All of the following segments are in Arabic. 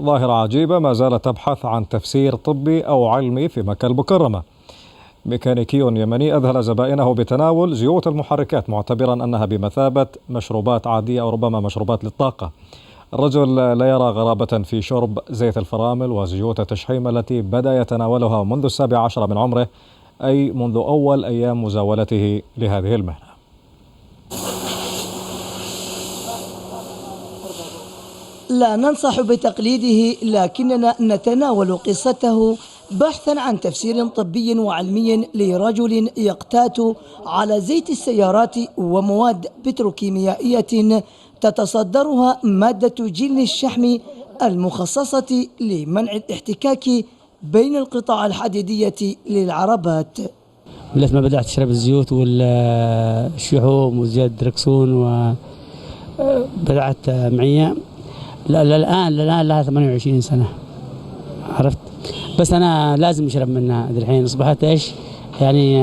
ظاهرة عجيبة ما زالت تبحث عن تفسير طبي أو علمي في مكة المكرمة. ميكانيكي يمني أذهل زبائنه بتناول زيوت المحركات معتبرا أنها بمثابة مشروبات عادية أو ربما مشروبات للطاقة. الرجل لا يرى غرابة في شرب زيت الفرامل وزيوت التشحيم التي بدأ يتناولها منذ 17 من عمره، أي منذ أول أيام مزاولته لهذه المهنة. لا ننصح بتقليده، لكننا نتناول قصته بحثا عن تفسير طبي وعلمي لرجل يقتات على زيت السيارات ومواد بتروكيميائية تتصدرها مادة جلد الشحم المخصصة لمنع الاحتكاك بين القطع الحديدية للعربات. لما بدأت أشرب الزيوت والشحوم وزيت دركسون وبدأت معي الآن لها 28 سنة، عرفت، بس أنا لازم أشرب منها الحين. أصبحت إيش يعني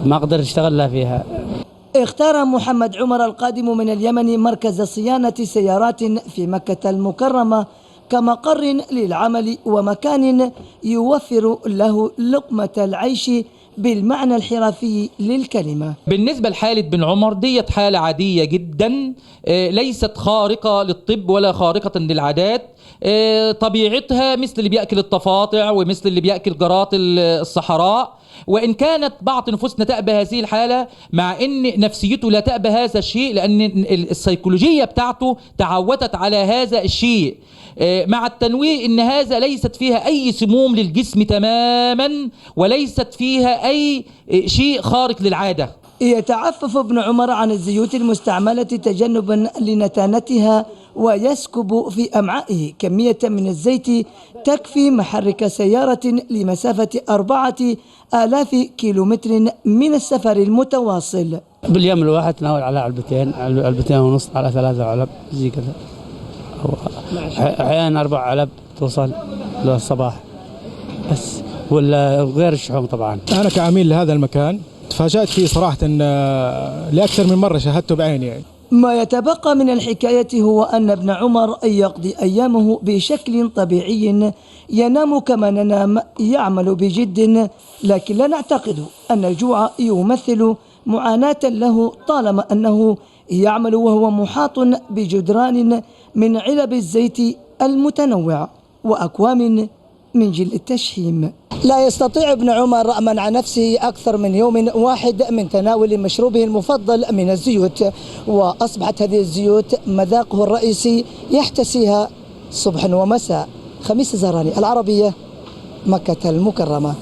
ما أقدر أشتغل لا فيها. اختار محمد عمر القادم من اليمن مركز صيانة سيارات في مكة المكرمة كمقر للعمل ومكان يوفر له لقمة العيش بالمعنى الحرفي للكلمة. بالنسبة لحالة بن عمر ديت حالة عادية جدا، ليست خارقة للطب ولا خارقة للعادات. طبيعتها مثل اللي بيأكل التفاطع ومثل اللي بيأكل جرات الصحراء، وإن كانت بعض نفوسنا تأبى هذه الحالة، مع أن نفسيته لا تأبى هذا الشيء، لأن السيكولوجية بتاعته تعودت على هذا الشيء، مع التنويه أن هذا ليست فيها أي سموم للجسم تماما، وليست فيها أي شيء خارق للعادة. يتعفف ابن عمر عن الزيوت المستعملة تجنبا لنتانتها، ويسكب في أمعائه كمية من الزيت تكفي محرك سيارة لمسافة 4000 كيلومتر من السفر المتواصل. باليوم الواحد تناول على علبتين ونص على 3 علب زي كذا، أحيانا 4 علب توصل للصباح بس، ولا غير الشحوم. طبعا أنا كعميل لهذا المكان تفاجأت فيه صراحة، إن لأكثر من مرة شاهدته بعيني يعني. ما يتبقى من الحكاية هو أن ابن عمر يقضي أيامه بشكل طبيعي، ينام كما ننام، يعمل بجد، لكن لا نعتقد أن الجوع يمثل معاناة له، طالما أنه يعمل وهو محاط بجدران من علب الزيت المتنوعة وأكوام من جلد التشحيم. لا يستطيع ابن عمر منع نفسه أكثر من يوم واحد من تناول مشروبه المفضل من الزيوت، وأصبحت هذه الزيوت مذاقه الرئيسي يحتسيها صبحا ومساء. خميس زهراني، العربية، مكة المكرمة.